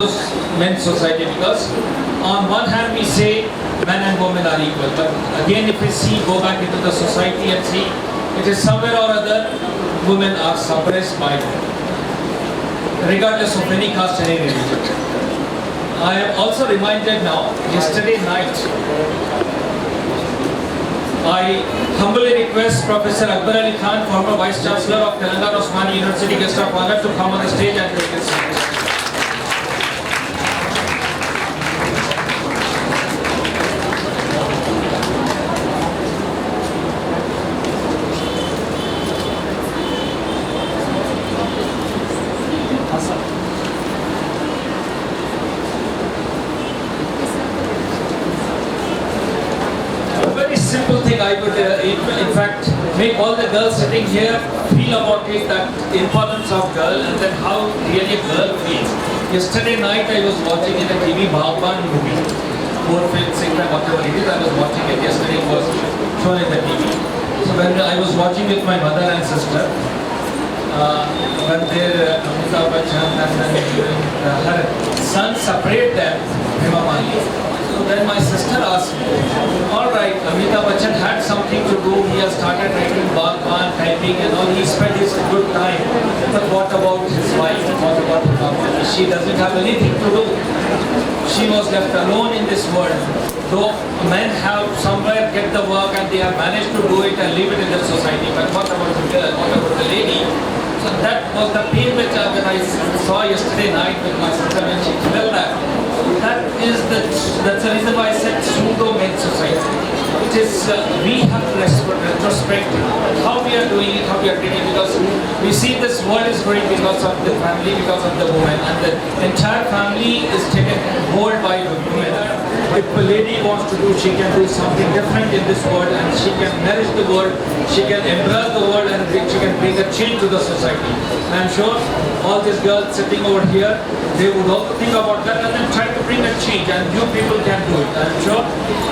men's society, because on one hand we say men and women are equal, but again if we see, go back into the society and see, it is somewhere or other women are suppressed by regardless of any caste, any religion. I am also reminded now, yesterday night, I humbly request Professor Akbar Ali Khan, former Vice Chancellor of Telangana Osmania University, guest of honor, to come on the stage and take his seat. Simple thing I would in fact make all the girls sitting here feel about it, that importance of girl and then how really a girl feels. Yesterday night I was watching in a TV Bhagwan movie, 4, 5, 6, whatever it is, I was watching it. Yesterday it was shown in the TV. So when I was watching with my mother and sister, when their Amitabh Bachchan and her son separate them, Hema Malini. So then my sister asked me, all right, Amitabh Bachchan had something to do, he has started writing Bhagwan, typing and all, he spent his good time. But what about his wife? What about her family? She doesn't have anything to do. She was left alone in this world. Though men have somewhere get the work and they have managed to do it and leave it in the society. But what about the girl? What about the lady? So that was the pain which I saw yesterday night with my sister when she felt that. That's the reason why I said pseudo-men's society. It is, we have to retrospect how we are doing it, how we are treating it, because we see this world is growing because of the family, because of the woman, and the entire family is taken hold by the women. If a lady wants to do, she can do something different in this world, and she can nourish the world, she can embrace the world, and she can bring a change to the society. I am sure all these girls sitting over here, they would also think about that and then try to bring a change, and you people can do it. I am sure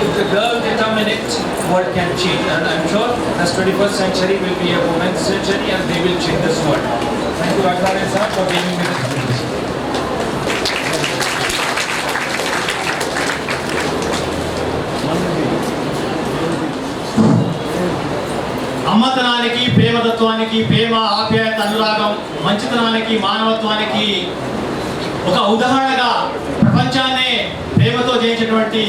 if the girl determine it, world can change, and I am sure as 21st century will be a women's century and they will change this world. Thank you, Akbar Ali Khan, for giving me this opportunity. అమ్మతనానికి ప్రేమతత్వానికి ప్రేమ ఆప్యాయత అనురాగం మంచితనానికి మానవత్వానికి ఒక ఉదాహరణగా ప్రపంచాన్నే ప్రేమతో జయించినటువంటి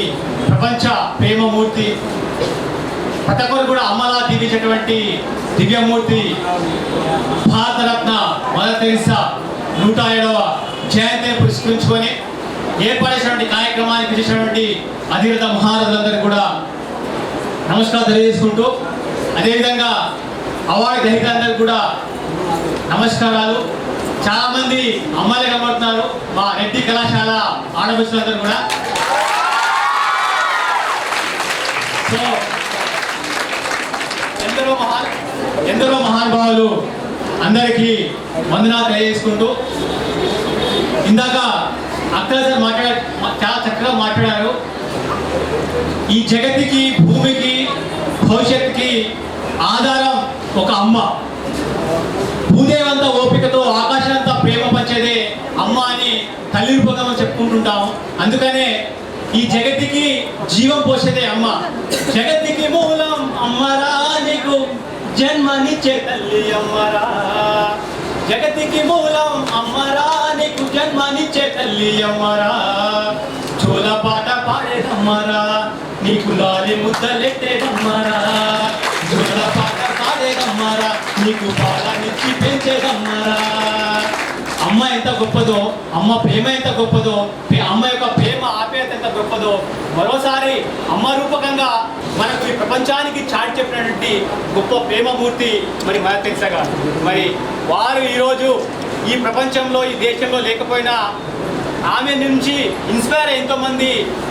ప్రపంచ ప్రేమమూర్తి, ప్రతి ఒక్కరు కూడా అమ్మలా దీవించేటువంటి దివ్యమూర్తి భారతరత్న మదర్ తెరెసా 107వ జయంతిని పురస్కరించుకొని ఏర్పడినటువంటి కార్యక్రమానికి చేసినటువంటి అధిరథ మహారథులందరికీ కూడా నమస్కారం తెలియజేసుకుంటూ, అదేవిధంగా అవార్డు గ్రహీతలందరికీ కూడా నమస్కారాలు. చాలా మంది అమ్మాయిలు కనబడుతున్నారు, మా రెడ్డి కళాశాల ఆడపడుచులందరూ కూడా. సో ఎందరో మహానుభావులు అందరికీ వందనాలు తెలియజేసుకుంటూ, ఇందాక అక్కడ సార్ చాలా చక్కగా మాట్లాడారు. ఈ జగత్తుకి భూమికి భవిష్యత్తుకి ఆధారం ఒక అమ్మ. భూదేవంతా ఓపికతో ఆకాశంతా ప్రేమ పంచేదే అమ్మ అని తల్లి రూపంగా మనం చెప్పుకుంటుంటాం. అందుకనే ఈ జగత్తుకి జీవం పోసేదే అమ్మ. జగత్తుకి మూలం అమ్మరా, నీకు జన్మనిచ్చే తల్లి అమ్మరా. జగత్తుకి మూలం అమ్మరా, నీకు జన్మనిచ్చే తల్లి అమ్మరా. చోల పాట పాడేదమ్మరా, నీకు లాలి ముద్దలెట్టేదమ్మరా. చోల పాట పాడేదమ్మరా, నీకు పాలనిచ్చి పెంచేదమ్మరా. అమ్మ ఎంత గొప్పదో, అమ్మ ప్రేమ ఎంత గొప్పదో, అమ్మ యొక్క ప్రేమ ఆప్యాయత ఎంత గొప్పదో మరోసారి అమ్మ రూపకంగా మనకు ఈ ప్రపంచానికి చాటి చెప్పినటువంటి గొప్ప ప్రేమమూర్తి మరి మదర్ తెరెసా గారు. మరి వారు ఈరోజు ఈ ప్రపంచంలో, ఈ దేశంలో లేకపోయినా ఆమె నుంచి ఇన్స్పైర్ అయ్యి ఎంతోమంది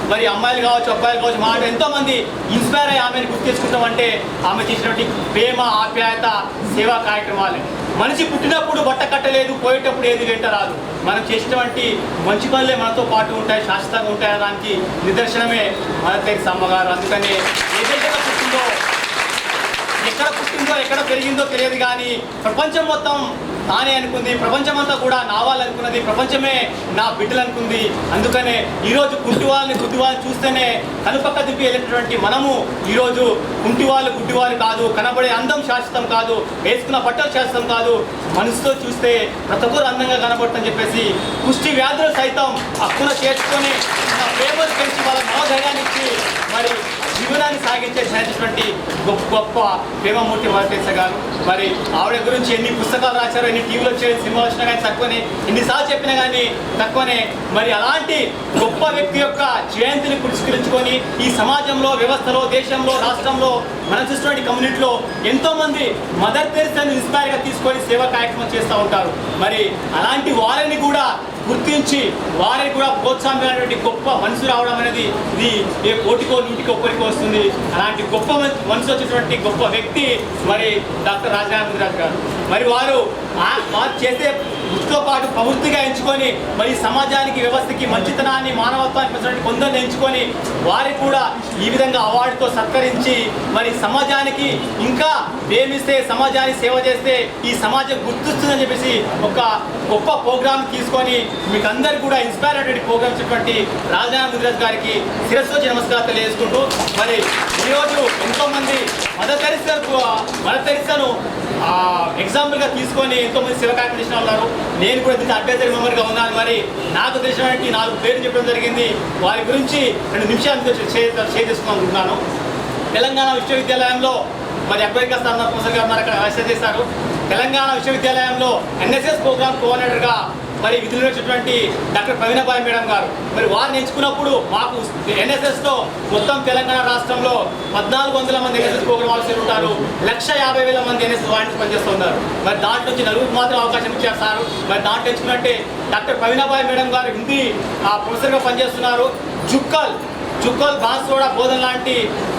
మరి అమ్మాయిలు కావచ్చు, అబ్బాయిలు కావచ్చు, మాట ఎంతోమంది ఇన్స్పైర్ అయ్యి ఆమెను గుర్తు చేసుకుంటామంటే ఆమె చేసినటువంటి ప్రేమ ఆప్యాయత సేవా కార్యక్రమాలు. మనిషి పుట్టినప్పుడు బట్ట కట్టలేదు, పోయేటప్పుడు ఏది వెంట రాదు. మనం చేసినటువంటి మంచి పనులే మనతో పాటు ఉంటాయి, శాశ్వతంగా ఉంటాయి. దానికి నిదర్శనమే మదర్ తెరెసా అమ్మగారు. అందుకనే ఏ దేశంలో పుట్టిందో, ఎక్కడ పెరిగిందో తెలియదు కానీ ప్రపంచం మొత్తం తానే అనుకుంది, ప్రపంచమంతా కూడా నా వాళ్ళు అనుకున్నది, ప్రపంచమే నా బిడ్డలు అనుకుంది. అందుకనే ఈరోజు కుంటివాళ్ళని గుడ్డివాళ్ళని చూస్తేనే కనుపక్క తిప్పి వెళ్ళినటువంటి మనము ఈరోజు కుంటివాళ్ళు గుడ్డివాళ్ళు కాదు, కనబడే అందం శాశ్వతం కాదు, వేసుకున్న బట్టలు శాశ్వతం కాదు, మనసుతో చూస్తే ప్రతి ఒక్కరు అందంగా కనబడుతుందని చెప్పేసి కుష్టి వ్యాధులు సైతం హక్కున చేర్చుకొని పేపర్స్ పెంచి వాళ్ళ మనోధైర్యాన్ని ఇచ్చి మరి జీవనాన్ని సాగించే సాధించినటువంటి గొప్ప ప్రేమమూర్తి వెంకటేశ్వర గారు. మరి ఆవిడ గురించి ఎన్ని పుస్తకాలు రాశారో, ఎన్ని టీవీలో వచ్చే సినిమా వచ్చినా కానీ తక్కువనే, ఎన్నిసార్లు చెప్పినా కానీ తక్కువనే. మరి అలాంటి గొప్ప వ్యక్తి యొక్క జయంతిని పురస్కరించుకొని ఈ సమాజంలో, వ్యవస్థలో, దేశంలో, రాష్ట్రంలో, మనం చూసినటువంటి కమ్యూనిటీలో ఎంతోమంది మదర్ తెరిసాను ఇన్స్పైర్గా తీసుకొని సేవా కార్యక్రమం చేస్తూ ఉంటారు. మరి అలాంటి వారిని కూడా గుర్తించి వారిని కూడా ప్రోత్సాహమైనటువంటి గొప్ప మనసు రావడం అనేది ఇది ఏ కోటికో నూటికో ఒక్కరికో వస్తుంది. అలాంటి గొప్ప మనసు వచ్చేటువంటి గొప్ప వ్యక్తి మరి డాక్టర్ రాజనారాయణ గారు. మరి వారు చేసే వృత్తితో పాటు ప్రవృత్తిగా ఎంచుకొని మరి సమాజానికి, వ్యవస్థకి మంచితనాన్ని, మానవత్వాన్ని పెంచడానికి కొందరిని ఎంచుకొని వారికి కూడా ఈ విధంగా అవార్డుతో సత్కరించి మరి సమాజానికి ఇంకా ప్రేమిస్తే, సమాజానికి సేవ చేస్తే ఈ సమాజం గుర్తిస్తుందని చెప్పేసి ఒక గొప్ప ప్రోగ్రామ్ తీసుకొని మీకు అందరికీ కూడా ఇన్స్పైర్ అయ్యేటువంటి ప్రోగ్రామ్ చెప్పినటువంటి రాజనారాయణ ముదిరాజ్ గారికి శిరస్సు వచ్చి నమస్కారం తెలియజేసుకుంటూ, మరి ఈరోజు ఎంతోమంది మదర్ తెరిసాను ఎగ్జాంపుల్గా తీసుకొని ఎంతోమంది సేవ కార్యక్రమం చేసిన ఉన్నారు. నేను కూడా దీనికి అడ్వైజరీ మెంబర్గా ఉన్నాను. మరి నాకు తెలిసినటువంటి 4 పేర్లు చెప్పడం జరిగింది. వారి గురించి 2 నిమిషాలు షేర్ చేసుకుంటున్నాను. తెలంగాణ విశ్వవిద్యాలయంలో మరి అక్బరికా స్థానం ప్రొఫెసర్ గారు అక్కడ వ్యవస్థ చేశారు. తెలంగాణ విశ్వవిద్యాలయంలో ఎన్ఎస్ఎస్ ప్రోగ్రామ్ కోఆర్డినేటర్గా మరి విధులు వచ్చినటువంటి డాక్టర్ ప్రవీణబాయి మేడం గారు. మరి వారిని ఎంచుకున్నప్పుడు మాకు ఎన్ఎస్ఎస్లో మొత్తం తెలంగాణ రాష్ట్రంలో 1400 మంది ఎన్ఎస్ఎస్ ప్రోగ్రామ్ ఆఫీసర్లు ఉంటారు. 150,000 మంది ఎన్ఎస్ఎస్ వాలంటీర్స్ పనిచేస్తున్నారు. మరి దాంట్లో నుంచి 4 మాత్రం అవకాశం ఇచ్చారు సార్. మరి దాంట్లో ఎంచుకున్నట్టే డాక్టర్ ప్రవీణబాయి మేడం గారు హిందీ ప్రొఫెసర్గా పనిచేస్తున్నారు. చుక్కల్ బాన్సోడా బోధన లాంటి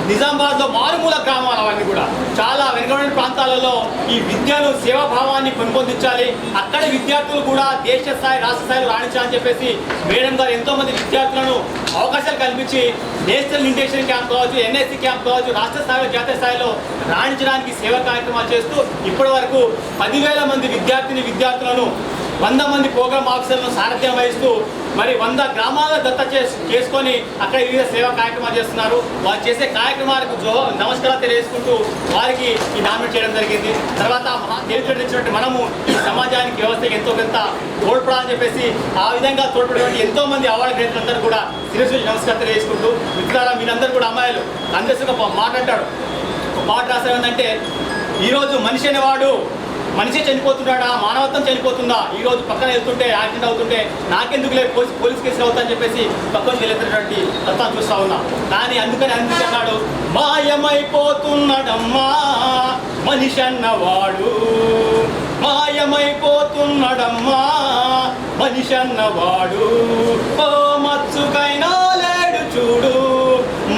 నిజామాబాద్లో మారుమూల గ్రామాలు అవన్నీ కూడా చాలా వెనుకబడిన ప్రాంతాలలో ఈ విద్యను, సేవాభావాన్ని పెంపొందించాలి, అక్కడి విద్యార్థులు కూడా దేశ స్థాయి, రాష్ట్ర స్థాయిలో రాణించాలని చెప్పేసి మేడం గారు ఎంతోమంది విద్యార్థులను అవకాశాలు కల్పించి నేషనల్ న్యూట్రిషన్ క్యాంప్ కావచ్చు, ఎన్ఎస్సి క్యాంప్ కావచ్చు, రాష్ట్ర స్థాయిలో, జాతీయ స్థాయిలో రాణించడానికి సేవా కార్యక్రమాలు చేస్తూ ఇప్పటి వరకు 10,000 మంది విద్యార్థులను 100 మంది ప్రోగ్రామ్ ఆఫీసర్లను సారథ్యం వహిస్తూ మరి 100 గ్రామాలను దత్త చేసుకొని అక్కడ వివిధ సేవా కార్యక్రమాలు చేస్తున్నారు. వారు చేసే కార్యక్రమాలకు నమస్కారాలు తెలియజేసుకుంటూ వారికి ఈ నామినేట్ చేయడం జరిగింది. తర్వాత తెలియజేసినటువంటి మనము ఈ సమాజానికి, వ్యవస్థకి ఎంతో కొంత తోడ్పడాలని చెప్పేసి ఆ విధంగా తోడ్పడేటువంటి ఎంతోమంది అవార్డు గ్రహీతలందరూ కూడా శిరస్సు నమస్కారం తెలియజేసుకుంటూ, మిత్రులారా మీరందరూ కూడా అమ్మాయిలు అందరికీ ఒక మాట అంటాడు, ఒక పాట రాసే ఏంటంటే, ఈరోజు మనిషి అనేవాడు మనిషి చనిపోతున్నాడా, మానవత్వం చనిపోతుందా, ఈరోజు పక్కన వెళ్తుంటే యాక్సిడెంట్ అవుతుంటే నాకెందుకు లేదు పోలీస్ కేసులు అవుతాయని చెప్పేసి పక్కన వెళ్ళేటటువంటి తత్వాన్ని చూస్తూ ఉన్నా. కానీ అందుకని అన్నాడు, మాయమైపోతున్నాడమ్మా మనిషి అన్నవాడు, మాయమైపోతున్నాడమ్మా మనిషి అన్నవాడు, ఓ మచ్చుకైనా లేడు చూడు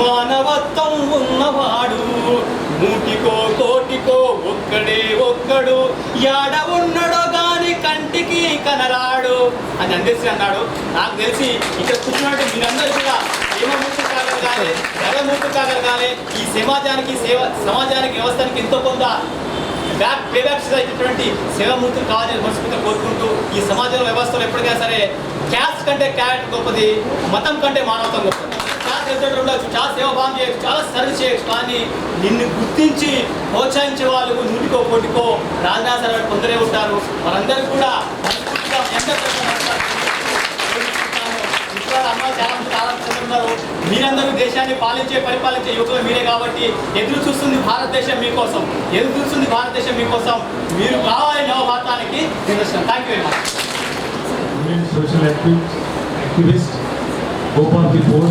మానవత్వం ఉన్నవాడు, నూటికో కోటికో ఒక్కడు యాడ ఉన్నాడో గాని కంటికి కనరాడు అని అందేసి అన్నాడు. నాకు తెలిసి ఇక్కడ కూర్చున్నట్టు మీరందరూ కూడా ప్రేమమూర్తి కాగలగాలి, దయమూర్తి కాగలగాలి, ఈ సమాజానికి వ్యవస్థానికి ఎంతో కొంత ప్లేబ్యాక్స్ అయినటువంటి సేవామూర్తులు కావాలని మనస్ఫూర్తిగా కోరుకుంటూ, ఈ సమాజంలో వ్యవస్థలో ఎప్పటికైనా సరే క్యాస్ట్ కంటే క్యారెక్టర్ గొప్పది, మతం కంటే మానవత్వం గొప్పది. చాలా సేవాభావం చేయొచ్చు, చాలా సర్వీస్ చేయొచ్చు, కానీ నిన్ను గుర్తించి ప్రోత్సహించే వాళ్ళకు 100కో 1కోటికో రాజనాథ్ సార్ కొందరే ఉంటారు. వాళ్ళందరూ కూడా ఉన్నారు. మీరందరూ దేశాన్ని పరిపాలించే యువకులు మీరే కాబట్టి ఎదురు చూస్తుంది భారతదేశం మీకోసం, మీరు కావాలి నవభారతానికి. Thank you very much. Social activist, hope of the poor.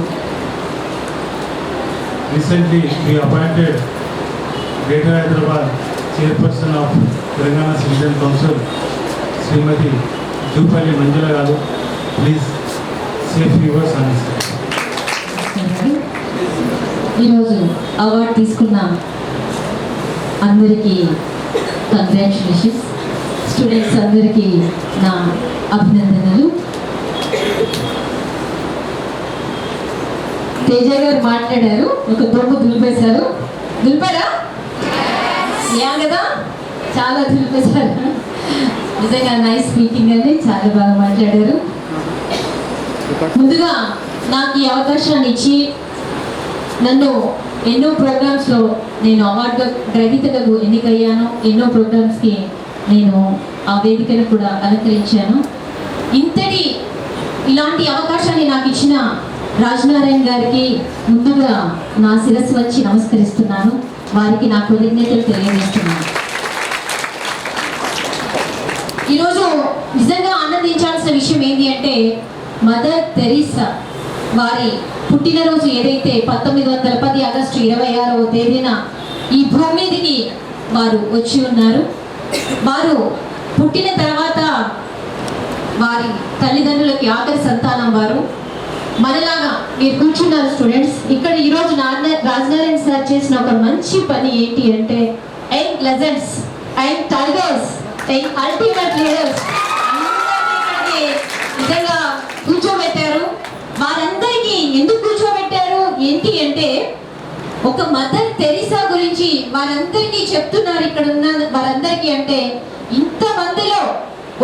Recently, we appointed Greater Hyderabad Chairperson of Telangana Citizen Council, Srimati Jupalli Manjula Garu. Please say a few words on this. ఈరోజు award తీసుకున్న అందరికీ congratulations, students అందరికీ నా అభినందనలు. తేజ గారు మాట్లాడారు, ఒక దొంగ దులిపేశారు. దులిపారా? యా కదా, చాలా దులిపేశారు. నిజంగా నైస్ స్పీకింగ్ అండి, చాలా బాగా మాట్లాడారు. ముందుగా నాకు ఈ అవకాశాన్ని ఇచ్చి నన్ను ఎన్నో ప్రోగ్రామ్స్లో నేను అవార్డు గ్రహీతగా ఎన్నికయ్యాను. ఎన్నో ప్రోగ్రామ్స్కి నేను ఆ వేదికను కూడా అలంకరించాను. ఇలాంటి అవకాశాన్ని నాకు ఇచ్చిన రాజనారాయణ గారికి ముందుగా నా శిరస్సు వచ్చి నమస్కరిస్తున్నాను. వారికి నా కృతజ్ఞతలు తెలియజేస్తున్నాను. ఈరోజు నిజంగా ఆనందించాల్సిన విషయం ఏంటి అంటే, మదర్ తెరీసా వారి పుట్టినరోజు ఏదైతే 1910 ఆగస్టు 26వ తేదీన ఈ భూమి మీదకి వారు వచ్చి ఉన్నారు. వారు పుట్టిన తర్వాత వారి తల్లిదండ్రులకి ఆఖరి సంతానం వారు. మనలాగా మీరు కూర్చున్నారు స్టూడెంట్స్. ఇక్కడ ఈరోజు రాజనారాయణ సార్ చేసిన ఒక మంచి పని ఏంటి అంటే, young legends and tigers and ultimate leaders నిజంగా కూర్చోబెట్టారు. వారందరికీ ఎందుకు కూర్చోబెట్టారు ఏంటి అంటే, ఒక మదర్ తెరీసా గురించి వారందరికీ చెప్తున్నారు. ఇక్కడ ఉన్న వారందరికీ అంటే, ఇంతమందిలో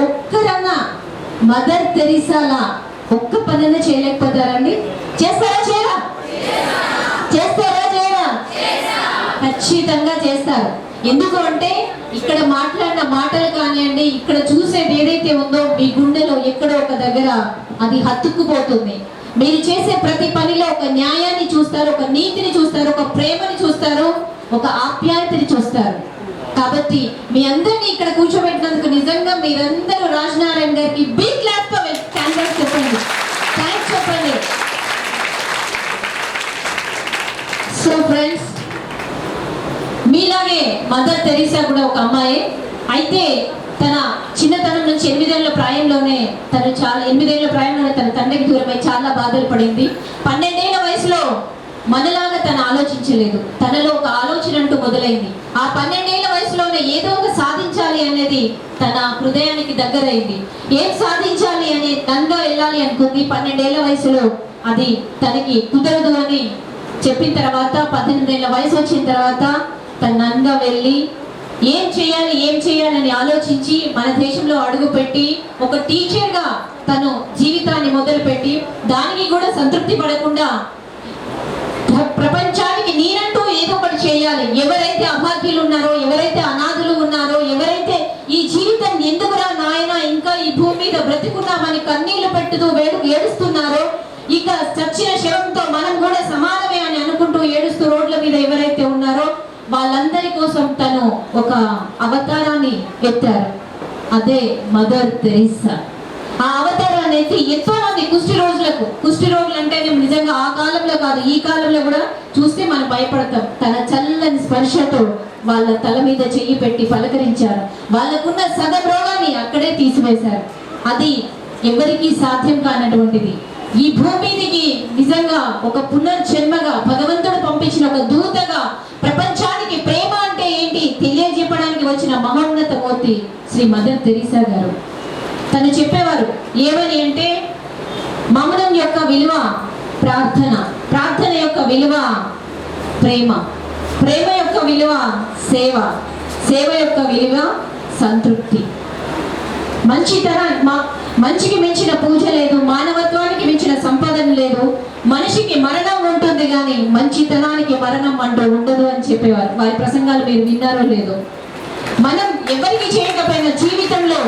ఒక్కరన్నా మదర్ తెరీసాలా ఒక్క పనైనా చేయలేకపోతారండి? చేస్తారా చేయరా? చేస్తారా చేయరా? ఖచ్చితంగా చేస్తారు. ఎందుకు అంటే, ఇక్కడ మాట్లాడిన మాటలు కానివ్వండి, ఇక్కడ చూసేది ఏదైతే ఉందో మీ గుండెలో ఎక్కడో ఒక దగ్గర అది హత్తుకుపోతుంది. మీరు చేసే ప్రతి పనిలో ఒక న్యాయాన్ని చూస్తారు, ఒక నీతిని చూస్తారు, ఒక ప్రేమని చూస్తారు, ఒక ఆప్యాయతని చూస్తారు. కాబట్టి మీ అందరినీ ఇక్కడ కూర్చోబెట్టినందుకు నిజంగా మీరందరూ రాజనారాయణ గారికి బిగ్ క్లాప్ తో థాంక్స్ చెప్పండి. థ్యాంక్స్ చెప్పండి. సో ఫ్రెండ్స్, మీలాగే మదర్ తెరీసా కూడా ఒక అమ్మాయి. అయితే తన చిన్నతనం నుంచి 8 ఏళ్ల ప్రాయంలోనే తన తండ్రికి దూరమై చాలా బాధలు పడింది. 12 ఏళ్ల వయసులో మనలాగా తను ఆలోచించలేదు. తనలో ఒక ఆలోచన అంటూ మొదలైంది. ఆ 12 ఏళ్ల వయసులోనే ఏదో ఒక సాధించాలి అనేది తన హృదయానికి దగ్గరైంది. ఏం సాధించాలి అని నంగా వెళ్ళాలి అనుకుంది. 12 ఏళ్ల వయసులో అది తనకి కుదరదు అని చెప్పిన తర్వాత 18 ఏళ్ల వయసు వచ్చిన తర్వాత తను నంగా వెళ్ళి ఏం చేయాలని ఆలోచించి మన దేశంలో అడుగుపెట్టి ఒక టీచర్గా తను జీవితాన్ని మొదలుపెట్టి, దానికి కూడా సంతృప్తి పడకుండా ప్రపంచానికి నేనంటూ ఏదో ఒకటి చేయాలి. ఎవరైతే అభాగ్యులు ఉన్నారో, ఎవరైతే అనాథులు ఉన్నారో, ఎవరైతే ఈ జీవితం ఎందుకురా నాయన ఇంకా ఈ భూమి మీద బ్రతికున్నామని కన్నీళ్లు పెట్టుతూ ఏడుస్తున్నారో, ఇక చచ్చిన శవంతో మనం కూడా సమానమే అని అనుకుంటూ ఏడుస్తూ రోడ్ల మీద ఎవరైతే ఉన్నారో వాళ్ళందరి కోసం తను ఒక అవతారాన్ని ఎత్తారు. అదే మదర్ తెరీసా. ఆ అవతారాన్ని ఎత్తి ఎంతో మంది కుష్టి రోజులు అంటే నిజంగా ఆ కాలంలో కాదు, ఈ కాలంలో కూడా చూస్తే మనం భయపడతాం. తన చల్లని స్పర్శతో వాళ్ళ తల మీద చెయ్యి పెట్టి పలకరించారు. వాళ్ళకున్న సగం రోగాన్ని అక్కడే తీసివేశారు. అది ఎవరికీ సాధ్యం కానటువంటిది. ఈ భూమికి నిజంగా ఒక పునర్జన్మగా భగవంతుడు పంపించిన ఒక దూతగా ప్రపంచానికి ప్రేమ అంటే ఏంటి తెలియజెప్పడానికి వచ్చిన మహోన్నత మూర్తి శ్రీ మదర్ తెరీసా గారు. తను చెప్పేవారు ఏమని అంటే, మౌనం యొక్క విలువ ప్రార్థన యొక్క విలువ ప్రేమ యొక్క విలువ సేవ యొక్క విలువ సంతృప్తి. మంచికి మించిన పూజ లేదు, మానవత్వానికి మించిన సంపాదన లేదు. మనిషికి మరణం ఉంటుంది కానీ మంచితనానికి మరణం అంటూ ఉండదు అని చెప్పేవారు. వారి ప్రసంగాలు మీరు విన్నారో లేదో. మనం ఎవరికి చేయకపోయినా జీవితంలో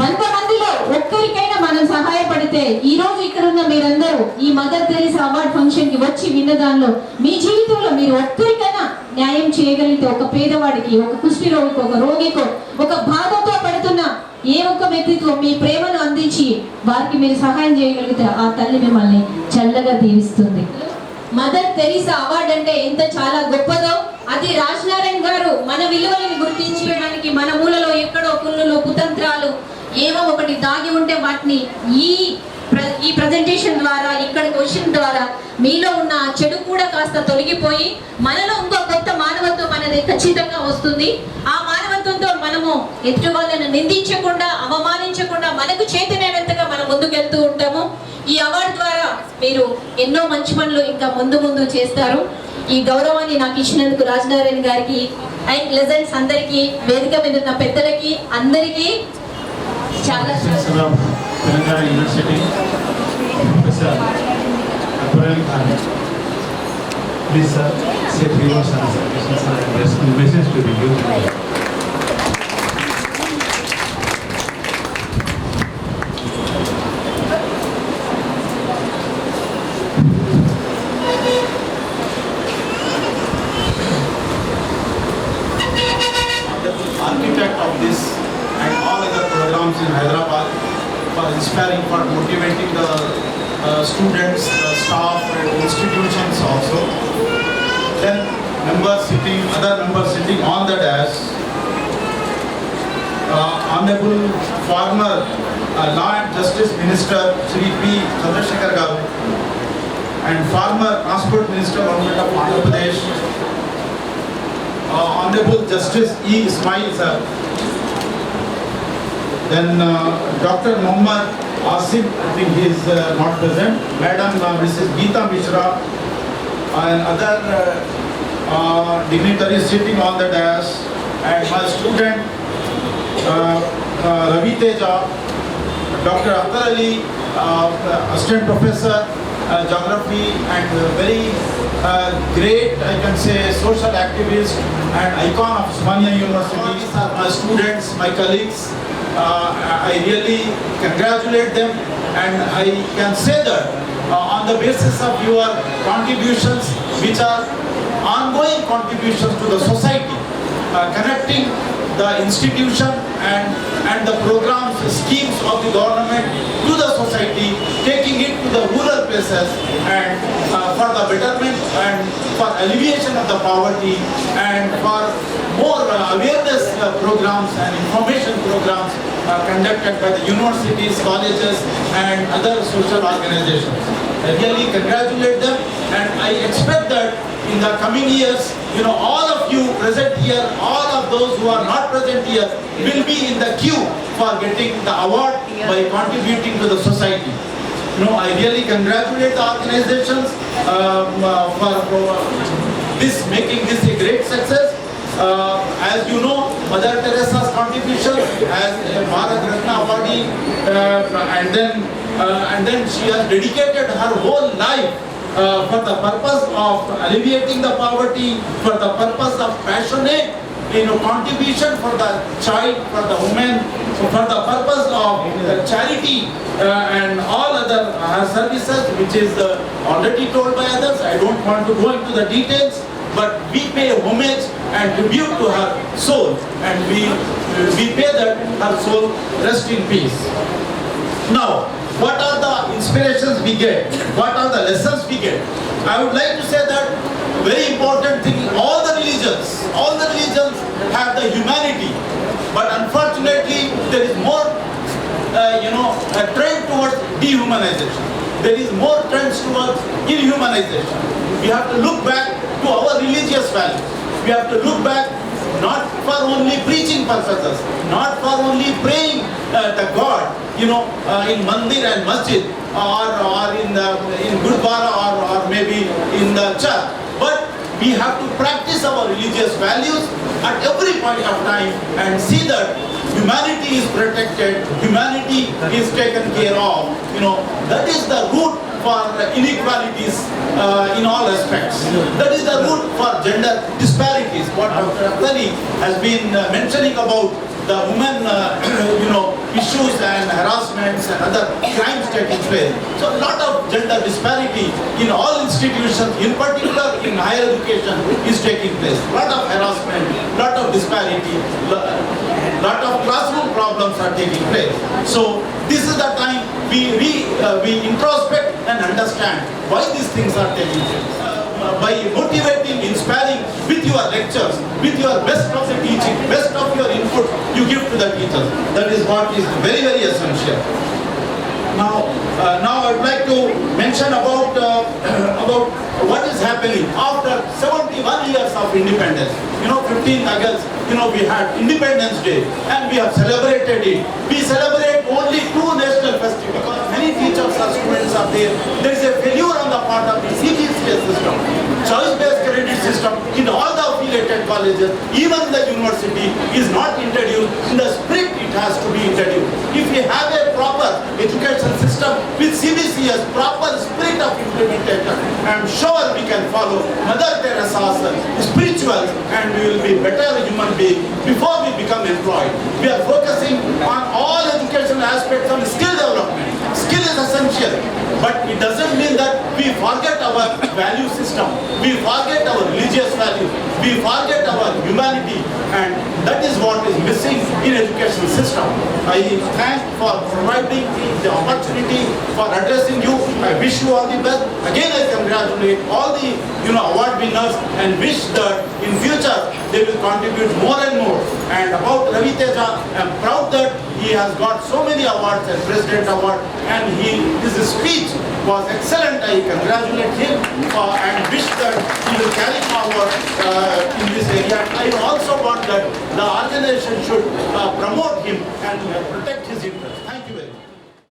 100 మందిలో ఒక్కరికైనా మనం సహాయపడితే, ఈ రోజు ఇక్కడ ఉన్న మీరందరూ ఈ మదర్ తెరీసా అవార్డ్ ఫంక్షన్ కి వచ్చి విన్న దానిలో మీ జీవితంలో మీరు ఒక్కరికైనా న్యాయం చేయగలిగితే, ఒక పేదవాడికి, ఒక కుష్టి రోగికి, ఒక రోగికో, ఒక బాధతో పడుతున్న ఏ ఒక్క వ్యక్తితో మీ ప్రేమను అందించి వారికి మీరు సహాయం చేయగలిగితే ఆ తల్లి మిమ్మల్ని చల్లగా దీవిస్తుంది. మదర్ తెరీసా అవార్డు అంటే ఎంత చాలా గొప్పదో, అది రాజనారాయణ గారు మన విలువలను గుర్తించడానికి, మన మూలలో ఎక్కడో కుళ్ళులు కుతంత్రాలు ఏవో ఒకటి దాగి ఉంటే వాటిని ఈ ప్రజెంటేషన్ ద్వారా, ఇక్కడికి వచ్చిన ద్వారా మీలో ఉన్న చెడు కూడా కాస్త తొలగిపోయి మనలో ఇంకో కొత్త మానవత్వం అనేది ఖచ్చితంగా వస్తుంది. ఆ మానవత్వంతో మనము ఎదుటి వాళ్ళను నిందించకుండా, అవమానించకుండా మనకు చేతనైనంతగా మనం ముందుకెళ్తూ ఉంటాము. ఈ అవార్డు ద్వారా మీరు ఎన్నో మంచి పనులు ఇంకా ముందు చేస్తారు. ఈ గౌరవాన్ని నాకు ఇచ్చినందుకు రాజనారాయణ గారికి అండ్ లెజెండ్స్ అందరికీ, వేదిక మీద ఉన్న పెద్దలకి అందరికీ చాలా Professor of Telangana University, Professor Akbar Ali Khan. Please, sir, say 3 words on this message to the youth. Architect of this and all other programs in Hyderabad for inspiring, for motivating the students, the staff and institutions also. Then other members sitting on the dais, Honorable former Law and Justice Minister Shri P. Chandrasekhar Garu and former Transport Minister Government of Andhra Pradesh, Honorable Justice E. Ismail sir, then Dr. Muhammad Asif, I think he is not present, Madam Mrs. Geeta Mishra and other dignitaries sitting on the dais, and my student Ravi Teja, Dr. Akbar Ali, Assistant Professor Geography and very great, I can say, social activist and icon of Osmania University. These are my students, my colleagues. I really congratulate them, and I can say that on the basis of your contributions, which are ongoing contributions to the society, connecting the institution and the programs, schemes of the government to the society, taking it to the rural places and for the betterment and for alleviation of the poverty and for more awareness programs and information programs conducted by the universities, colleges and other social organizations. I really congratulate them, and I expect that in the coming years, all of you present here, all of those who are not present here will be in the queue for getting the award by contributing to the society. I really congratulate the organizations for making this a great success. As you know, Mother Teresa's contribution as a Bharat Ratna awardee, and then she has dedicated her whole life for the purpose of alleviating the poverty, for the purpose of passionate contribution for the child, for the woman, for the purpose of charity and all other services, which is already told by others. I don't want to go into the details, but we pay homage and tribute to her soul, and we pay that her soul rest in peace. Now, what are the inspirations we get? What are the lessons we get? I would like to say that very important thing, all the religions have the humanity, but unfortunately there is more a trend towards dehumanization. There is more trends towards inhumanization. We have to look back to our religious values. We have to look back not for only preaching purposes, not for only praying the God, in mandir and masjid, or in gurdwara, or maybe in the church, but we have to practice our religious values at every point of time and see that humanity is protected, humanity is taken care of. That is the root for inequalities in all aspects. That is the root for gender disparities. What Dr. Akhtari has been mentioning about the women, issues and harassments and other crimes taking place. So a lot of gender disparity in all institutions, in particular in higher education, is taking place. A lot of harassment, lot of disparity, lot of classroom problems are taking place. So this is the time we introspect and understand why these things are taking place. By motivating, inspiring with your lectures, with your best of the teaching, best of your input you give to the teachers. That is what is very, very essential. Now I would like to mention about what is happening after 71 years of independence. 15th August, we had Independence Day and we have celebrated it. We celebrate only 2 national festivals because many teachers or students are there. There is a failure on the part of the CBSE system, choice-based credit system in all the affiliated colleges, even the university is not introduced in the spirit it has to be introduced. If we have a proper education system with CBCS, proper spirit of implementation, I am sure we can follow Mother Teresa's spirituals and we will be better human beings before we become employed. We are focusing on all educational aspects of skill development. Skill is essential, but it doesn't mean that we forget our value system, we forget our religious values, we forget our humanity, and that is what is missing in education system. I thank for providing the opportunity for addressing you. I wish you all the best. Again, I congratulate all the award winners and wish that in future they will contribute more and more. And about Ravi Teja, I am proud that he has got so many awards and President Award, and his speech was excellent. I congratulate him and wish that he will carry forward in this area. I also want that the organization should promote him and protect his interests.